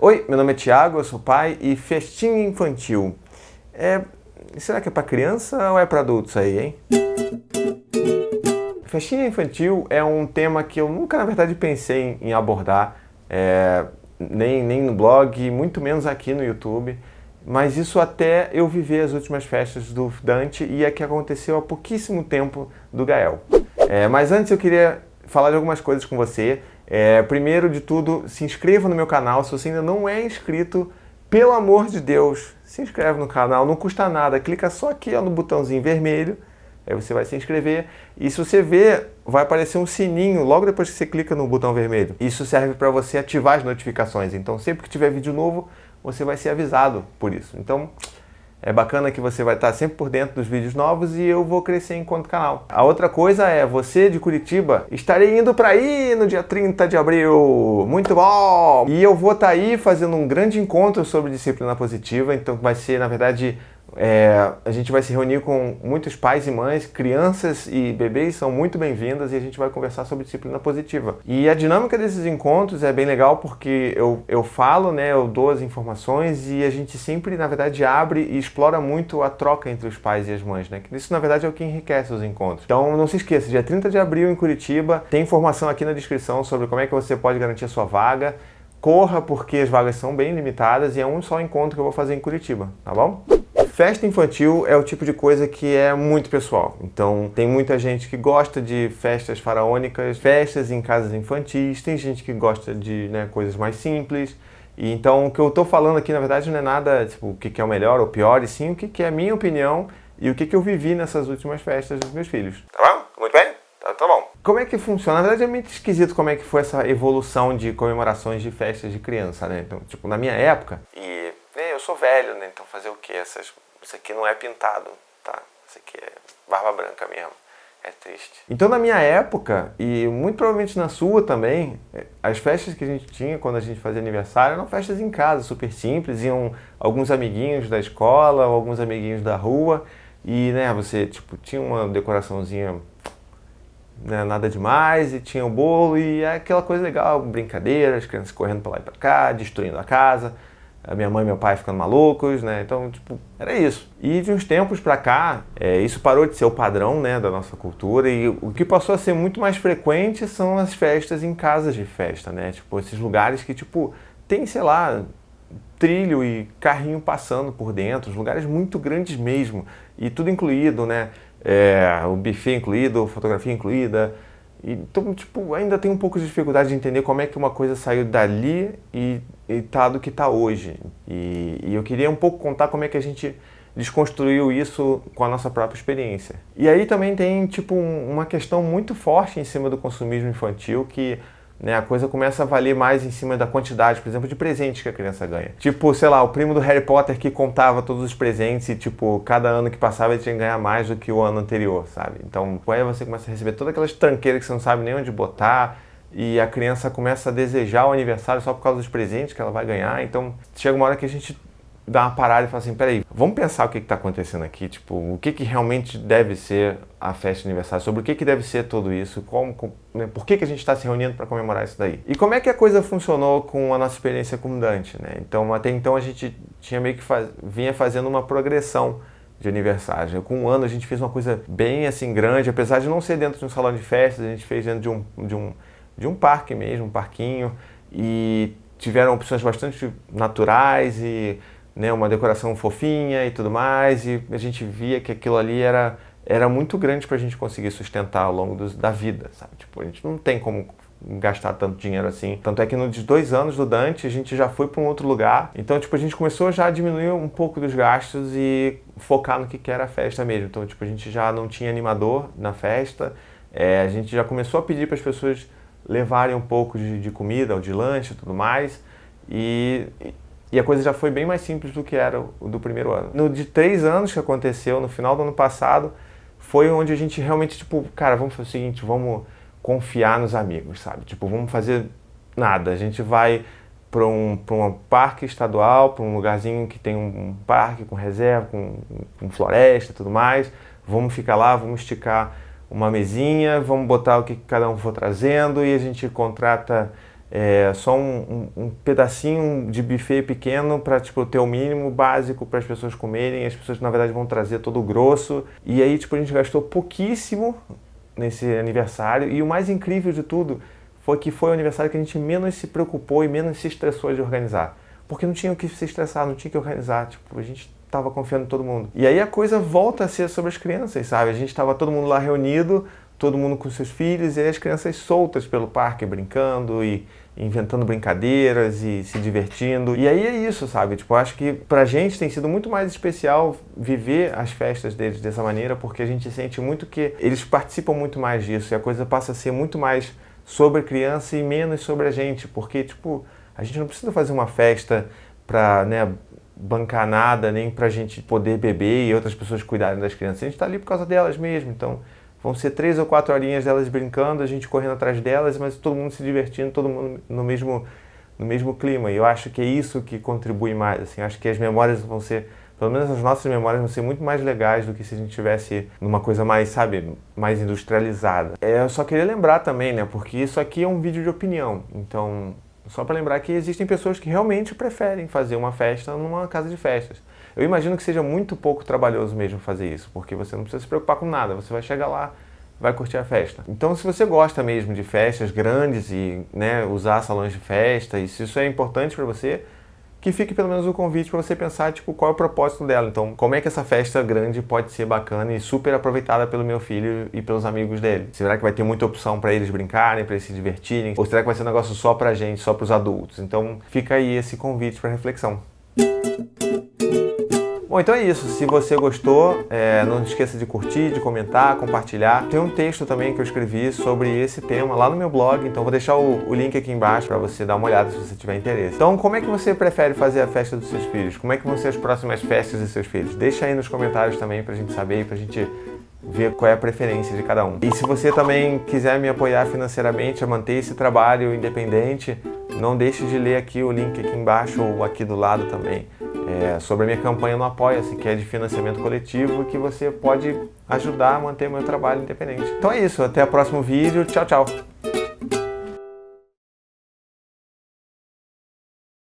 Oi, meu nome é Thiago, eu sou pai e festinha infantil. Será que é para criança ou é para adultos aí, hein? Festinha infantil é um tema que eu nunca, na verdade, pensei em abordar, nem no blog, muito menos aqui no YouTube. Mas isso até eu viver as últimas festas do Dante e é que aconteceu há pouquíssimo tempo do Gael. Mas antes eu queria falar de algumas coisas com você. Primeiro de tudo, se inscreva no meu canal. Se você ainda não é inscrito, pelo amor de Deus, se inscreve no canal, não custa nada. Clica só aqui no botãozinho vermelho, aí você vai se inscrever. E se você ver, vai aparecer um sininho logo depois que você clica no botão vermelho. Isso serve para você ativar as notificações. Então sempre que tiver vídeo novo, você vai ser avisado por isso. Então é bacana que você vai estar sempre por dentro dos vídeos novos e eu vou crescer enquanto canal. A outra coisa é, você de Curitiba, estarei indo para aí no dia 30 de abril. Muito bom! E eu vou estar aí fazendo um grande encontro sobre disciplina positiva. Então vai ser, na verdade, a gente vai se reunir com muitos pais e mães, crianças e bebês são muito bem-vindas e a gente vai conversar sobre disciplina positiva. E a dinâmica desses encontros é bem legal porque eu falo, né, eu dou as informações e a gente sempre, na verdade, abre e explora muito a troca entre os pais e as mães, né? Isso, na verdade, é o que enriquece os encontros. Então, não se esqueça, dia 30 de abril em Curitiba, tem informação aqui na descrição sobre como é que você pode garantir a sua vaga. Corra, porque as vagas são bem limitadas e é um só encontro que eu vou fazer em Curitiba, tá bom? Festa infantil é o tipo de coisa que é muito pessoal. Então, tem muita gente que gosta de festas faraônicas, festas em casas infantis, tem gente que gosta de coisas mais simples. E então, o que eu tô falando aqui, na verdade, não é nada tipo o que é o melhor ou pior, e sim o que é a minha opinião e o que eu vivi nessas últimas festas dos meus filhos. Tá bom? Muito bem? Tá bom. Como é que funciona? Na verdade, é muito esquisito como é que foi essa evolução de comemorações de festas de criança, né? Então, tipo, na minha época, eu sou velho, né? Então fazer o quê? Isso aqui não é pintado, tá? Isso aqui é barba branca mesmo. É triste. Então, na minha época, e muito provavelmente na sua também, as festas que a gente tinha quando a gente fazia aniversário eram festas em casa, super simples. Iam alguns amiguinhos da escola, alguns amiguinhos da rua. E, você, tipo, tinha uma decoraçãozinha, nada demais, e tinha o bolo, e é aquela coisa legal, brincadeira, as crianças correndo pra lá e pra cá, destruindo a casa. A minha mãe e meu pai ficando malucos, né? Então, tipo, era isso. E de uns tempos pra cá, isso parou de ser o padrão, né, da nossa cultura, e o que passou a ser muito mais frequente são as festas em casas de festa, né? Tipo, esses lugares que, tipo, tem, sei lá, trilho e carrinho passando por dentro, lugares muito grandes mesmo, e tudo incluído, né? O buffet incluído, fotografia incluída. Então, tipo, ainda tem um pouco de dificuldade de entender como é que uma coisa saiu dali e tá do que tá hoje. E eu queria um pouco contar como é que a gente desconstruiu isso com a nossa própria experiência. E aí também tem, tipo, uma questão muito forte em cima do consumismo infantil que a coisa começa a valer mais em cima da quantidade, por exemplo, de presentes que a criança ganha. Tipo, sei lá, o primo do Harry Potter que contava todos os presentes e, tipo, cada ano que passava ele tinha que ganhar mais do que o ano anterior, sabe? Então, aí você começa a receber todas aquelas tranqueiras que você não sabe nem onde botar e a criança começa a desejar o aniversário só por causa dos presentes que ela vai ganhar. Então, chega uma hora que a gente dá uma parada e fala assim, peraí, vamos pensar o que está acontecendo aqui, tipo, o que realmente deve ser a festa de aniversário, sobre o que deve ser tudo isso, por que a gente está se reunindo para comemorar isso daí. E como é que a coisa funcionou com a nossa experiência com Dante, né? Então, até então a gente tinha meio que vinha fazendo uma progressão de aniversário. Com um ano a gente fez uma coisa bem assim grande, apesar de não ser dentro de um salão de festas, a gente fez dentro de um parque mesmo, um parquinho, e tiveram opções bastante naturais e uma decoração fofinha e tudo mais, e a gente via que aquilo ali era muito grande para a gente conseguir sustentar ao longo da vida, sabe? Tipo, a gente não tem como gastar tanto dinheiro assim. Tanto é que nos 2 anos do Dante a gente já foi para um outro lugar, então tipo, a gente começou já a diminuir um pouco dos gastos e focar no que era a festa mesmo. Então tipo, a gente já não tinha animador na festa, a gente já começou a pedir para as pessoas levarem um pouco de comida ou de lanche e tudo mais, e a coisa já foi bem mais simples do que era o do primeiro ano. No de 3 anos que aconteceu, no final do ano passado, foi onde a gente realmente, tipo, cara, vamos fazer o seguinte, vamos confiar nos amigos, sabe? Tipo, vamos fazer nada. A gente vai para um parque estadual, para um lugarzinho que tem um parque com reserva, com floresta e tudo mais. Vamos ficar lá, vamos esticar uma mesinha, vamos botar o que cada um for trazendo e a gente contrata só um pedacinho de buffet pequeno para tipo, ter o mínimo básico para as pessoas comerem, as pessoas na verdade vão trazer todo o grosso, e aí tipo, a gente gastou pouquíssimo nesse aniversário, e o mais incrível de tudo foi que foi o aniversário que a gente menos se preocupou e menos se estressou de organizar, porque não tinha o que se estressar, não tinha o que organizar, tipo, a gente estava confiando em todo mundo. E aí a coisa volta a ser sobre as crianças, sabe? A gente estava todo mundo lá reunido, todo mundo com seus filhos, e aí as crianças soltas pelo parque brincando e inventando brincadeiras e se divertindo. E aí é isso, sabe? Tipo, eu acho que pra gente tem sido muito mais especial viver as festas deles dessa maneira, porque a gente sente muito que eles participam muito mais disso, e a coisa passa a ser muito mais sobre a criança e menos sobre a gente, porque, tipo, a gente não precisa fazer uma festa pra, né, bancar nada, nem pra gente poder beber e outras pessoas cuidarem das crianças. A gente tá ali por causa delas mesmo, então vão ser 3 ou 4 horinhas delas brincando, a gente correndo atrás delas, mas todo mundo se divertindo, todo mundo no mesmo clima. E eu acho que é isso que contribui mais, assim, acho que as memórias vão ser, pelo menos as nossas memórias vão ser muito mais legais do que se a gente tivesse numa coisa mais, sabe, mais industrializada. Eu só queria lembrar também, né, porque isso aqui é um vídeo de opinião, então só para lembrar que existem pessoas que realmente preferem fazer uma festa numa casa de festas. Eu imagino que seja muito pouco trabalhoso mesmo fazer isso, porque você não precisa se preocupar com nada, você vai chegar lá, vai curtir a festa. Então, se você gosta mesmo de festas grandes e, né, usar salões de festa, e se isso é importante para você, que fique pelo menos o convite para você pensar, tipo, qual é o propósito dela. Então, como é que essa festa grande pode ser bacana e super aproveitada pelo meu filho e pelos amigos dele? Será que vai ter muita opção para eles brincarem, para eles se divertirem? Ou será que vai ser um negócio só pra gente, só pros adultos? Então, fica aí esse convite para reflexão. Bom, então é isso. Se você gostou, não esqueça de curtir, de comentar, compartilhar. Tem um texto também que eu escrevi sobre esse tema lá no meu blog, então vou deixar o link aqui embaixo para você dar uma olhada se você tiver interesse. Então, como é que você prefere fazer a festa dos seus filhos? Como é que vão ser as próximas festas dos seus filhos? Deixa aí nos comentários também pra gente saber e pra gente ver qual é a preferência de cada um. E se você também quiser me apoiar financeiramente a manter esse trabalho independente, não deixe de ler aqui o link aqui embaixo ou aqui do lado também. Sobre a minha campanha no Apoia-se, que é de financiamento coletivo, e que você pode ajudar a manter meu trabalho independente. Então é isso, até o próximo vídeo, tchau, tchau!